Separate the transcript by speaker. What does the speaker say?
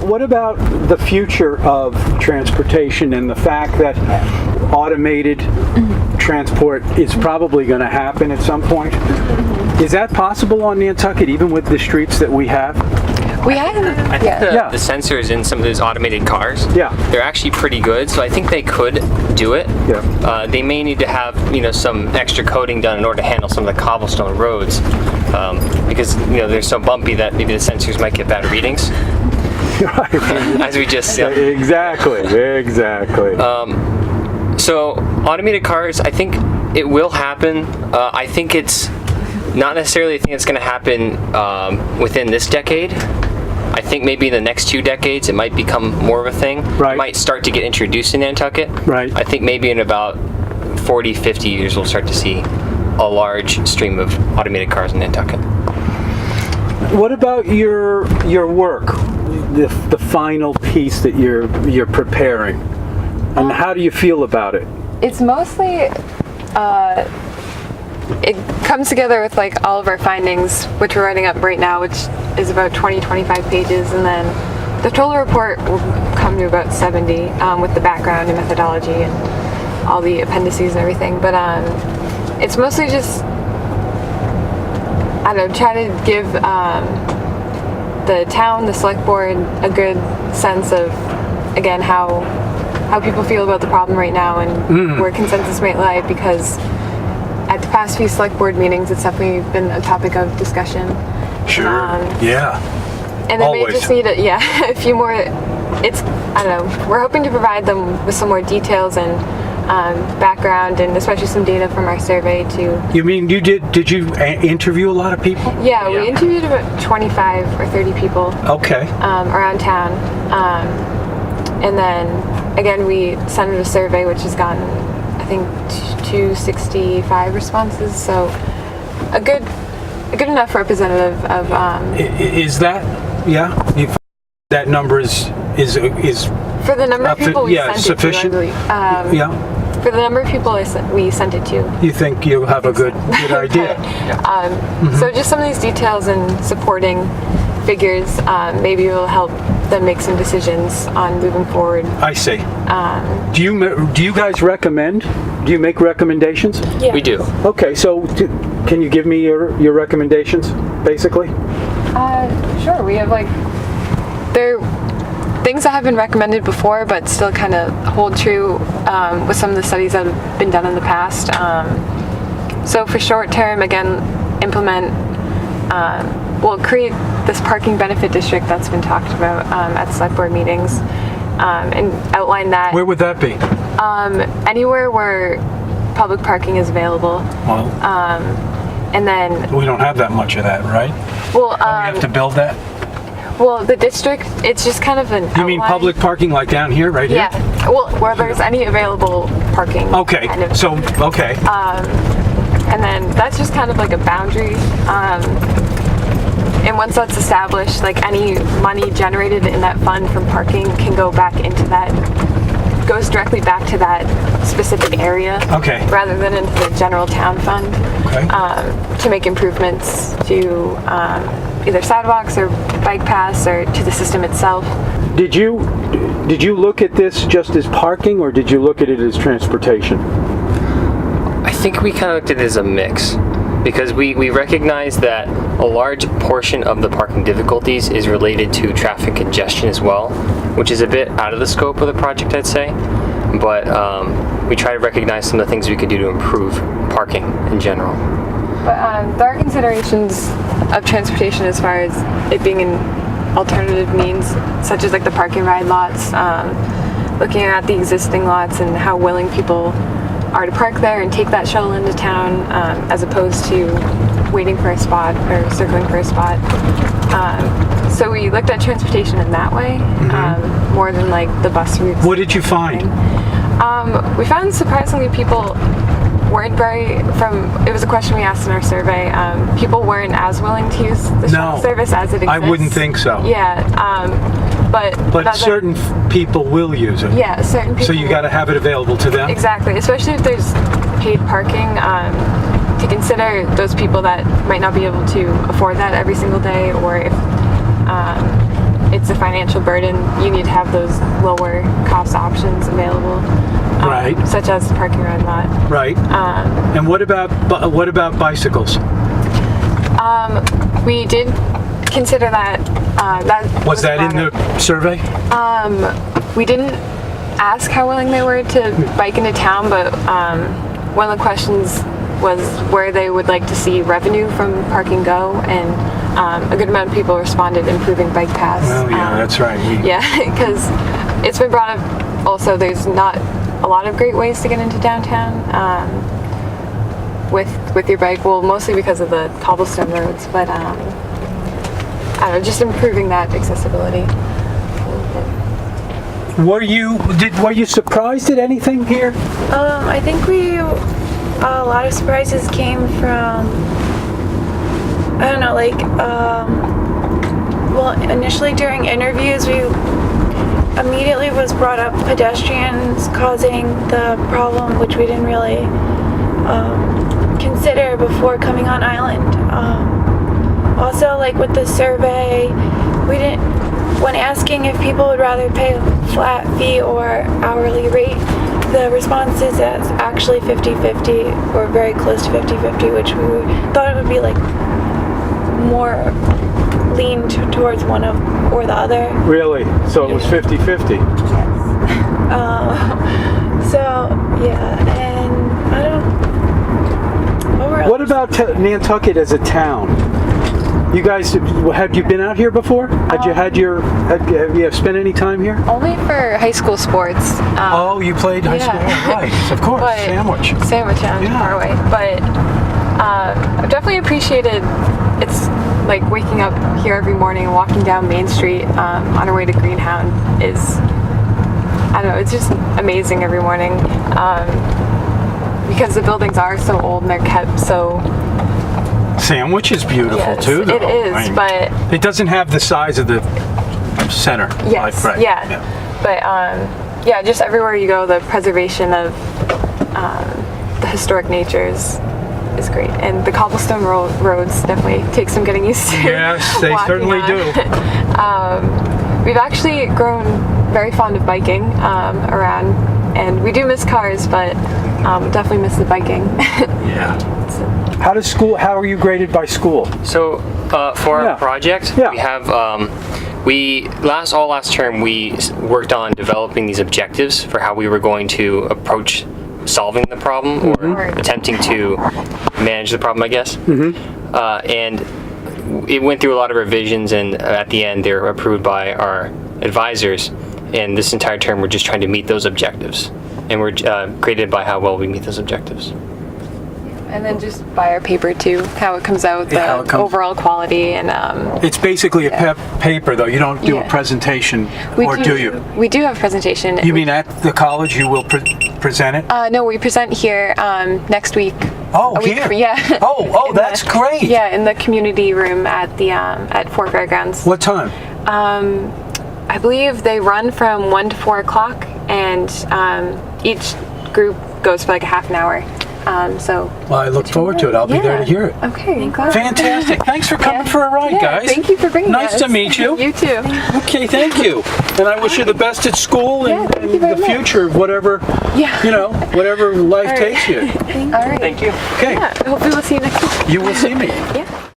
Speaker 1: What about the future of transportation and the fact that automated transport is probably going to happen at some point? Is that possible on Nantucket, even with the streets that we have?
Speaker 2: I think the sensors in some of those automated cars, they're actually pretty good, so I think they could do it. They may need to have some extra coating done in order to handle some of the cobblestone roads, because they're so bumpy that maybe the sensors might get bad readings. As we just said.
Speaker 1: Exactly.
Speaker 2: So automated cars, I think it will happen. I think it's not necessarily a thing that's going to happen within this decade. I think maybe in the next 2 decades it might become more of a thing. It might start to get introduced in Nantucket. I think maybe in about 40, 50 years we'll start to see a large stream of automated cars in Nantucket.
Speaker 1: What about your work, the final piece that you're preparing, and how do you feel about it?
Speaker 3: It's mostly it comes together with like all of our findings, which we're writing up right now, which is about 20-25 pages, and then the total report will come to about 70 with the background and methodology and all the appendices and everything. But it's mostly just, I don't know, try to give the town, the select board, a good sense of, again, how people feel about the problem right now and where consensus might lie, because at the past few select board meetings, it's definitely been a topic of discussion. And then we just need a few more. I don't know. We're hoping to provide them with some more details and background, and especially some data from our survey too. You mean
Speaker 1: you did you interview a lot of people?
Speaker 3: Yeah, we interviewed about 25 or 30 people. Around town, and then again we sent out a survey which has gotten, I think, 265 responses. So a good enough representative of.
Speaker 1: Is that that number is
Speaker 3: for the number of people we sent
Speaker 1: sufficient?
Speaker 3: it to, I believe. For the number of people we sent it to.
Speaker 1: You think you'll have a good idea?
Speaker 3: So just some of these details and supporting figures maybe will help them make some decisions on moving forward.
Speaker 1: I see. Do you guys recommend? Do you make recommendations?
Speaker 3: Yeah.
Speaker 2: We do.
Speaker 1: Okay, so can you give me your recommendations, basically?
Speaker 3: Sure. We have they're things that have been recommended before, but still kind of hold true with some of the studies that have been done in the past. So for short term, again, implement. We'll create this parking benefit district that's been talked about at select board meetings, and outline that.
Speaker 1: Where would that be?
Speaker 3: Anywhere where public parking is available.
Speaker 1: Well,
Speaker 3: and then
Speaker 1: we don't have that much of that, right?
Speaker 3: Well,
Speaker 1: we have to build that.
Speaker 3: Well, the district, it's just kind of an outline.
Speaker 1: You mean public parking like down here, right here?
Speaker 3: Yeah. Well, where there's any available parking.
Speaker 1: Okay.
Speaker 3: Kind of.
Speaker 1: So okay.
Speaker 3: And then that's just kind of like a boundary. And once that's established, any money generated in that fund from parking can go back into that, goes directly back to that specific area.
Speaker 1: Okay.
Speaker 3: Rather than into the general town fund.
Speaker 1: Okay.
Speaker 3: To make improvements to either sidewalks or bike paths or to the system itself.
Speaker 1: Did you look at this just as parking, or did you look at it as transportation?
Speaker 2: I think we kind of looked at it as a mix, because we recognize that a large portion of the parking difficulties is related to traffic congestion as well, which is a bit out of the scope of the project, I'd say. But we try to recognize some of the things we could do to improve parking in general.
Speaker 3: But there are considerations of transportation as far as it being an alternative means, such as the parking ride lots, looking at the existing lots and how willing people are to park there and take that shuttle into town, as opposed to waiting for a spot or circling for a spot. So we looked at transportation in that way, more than the bus routes.
Speaker 1: What did you find?
Speaker 3: We found surprisingly people weren't it was a question we asked in our survey, people weren't as willing to use the shuttle service as it exists.
Speaker 1: I wouldn't think so.
Speaker 3: Yeah, but
Speaker 1: certain people will use it.
Speaker 3: Yeah, certain people.
Speaker 1: So you got to have it available to them?
Speaker 3: Exactly, especially if there's paid parking, to consider those people that might not be able to afford that every single day, or if it's a financial burden. You need to have those lower cost options available,
Speaker 1: Right.
Speaker 3: such as the parking ride lot.
Speaker 1: Right. And what about bicycles?
Speaker 3: We did consider that.
Speaker 1: Was that in the survey?
Speaker 3: We didn't ask how willing they were to bike into town, but one of the questions was where they would like to see revenue from Parking Go, and a good amount of people responded improving bike paths.
Speaker 1: Oh yeah, that's right.
Speaker 3: Yeah, because it's been brought up also there's not a lot of great ways to get into downtown with your bike, well, mostly because of the cobblestone roads, but I don't know, just improving that accessibility.
Speaker 1: Were you surprised at anything here?
Speaker 4: I think a lot of surprises came from, I don't know, like, well, initially during interviews, we immediately was brought up pedestrians causing the problem, which we didn't really consider before coming on island. Also, like with the survey, when asking if people would rather pay a flat fee or hourly rate, the response is that it's actually 50-50 or very close to 50-50, which we thought it would be like more lean towards one or the other.
Speaker 1: Really? So it was 50-50?
Speaker 4: So yeah, and I don't.
Speaker 1: What about Nantucket as a town? You guys, have you been out here before? Have you spent any time here?
Speaker 3: Only for high school sports.
Speaker 1: Oh, you played high school, right? Of course,
Speaker 3: But
Speaker 1: Sandwich.
Speaker 3: Yeah. Far away. But I've definitely appreciated. It's like waking up here every morning and walking down Main Street on our way to Greenhound is, I don't know, it's just amazing every morning because the buildings are so old and they're kept so.
Speaker 1: Sandwich is beautiful
Speaker 3: Yes,
Speaker 1: too, though.
Speaker 3: it is, but
Speaker 1: it doesn't have the size of the center.
Speaker 3: yes,
Speaker 1: right.
Speaker 3: yeah. But yeah, just everywhere you go, the preservation of the historic nature is great, and the cobblestone roads definitely take some getting used to.
Speaker 1: Yes, they certainly do.
Speaker 3: We've actually grown very fond of biking around, and we do miss cars, but definitely miss the biking.
Speaker 1: Yeah. How are you graded by school?
Speaker 2: So for our project, we have last term we worked on developing these objectives for how we were going to approach solving the problem or attempting to manage the problem, I guess. And it went through a lot of revisions, and at the end they were approved by our advisors. And this entire term we're just trying to meet those objectives, and we're graded by how well we meet those objectives.
Speaker 3: And then just by our paper too, how it comes out, the overall quality, and
Speaker 1: it's basically a paper, though. You don't do a presentation, do you?
Speaker 3: We do have a presentation.
Speaker 1: You mean at the college you will present it?
Speaker 3: No, we present here next week.
Speaker 1: Oh, here?
Speaker 3: Yeah.
Speaker 1: Oh, that's great.
Speaker 3: Yeah, in the community room at the at Fort Fairgrounds.
Speaker 1: What time?
Speaker 3: I believe they run from 1 to 4 o'clock, and each group goes for like a half an hour.
Speaker 1: Well, I look forward to it. I'll be there to hear it.
Speaker 3: Okay,
Speaker 1: fantastic. Thanks for coming for a ride, guys.
Speaker 3: Thank you for bringing us.
Speaker 1: Nice to meet you.
Speaker 3: You too.
Speaker 1: Okay, thank you. And I wish you the best at school and the future, whatever, whatever life takes you.
Speaker 3: All right.
Speaker 2: Thank you.
Speaker 1: Okay.
Speaker 3: Yeah, hopefully we'll see you next week.
Speaker 1: You will see me.
Speaker 3: Yeah.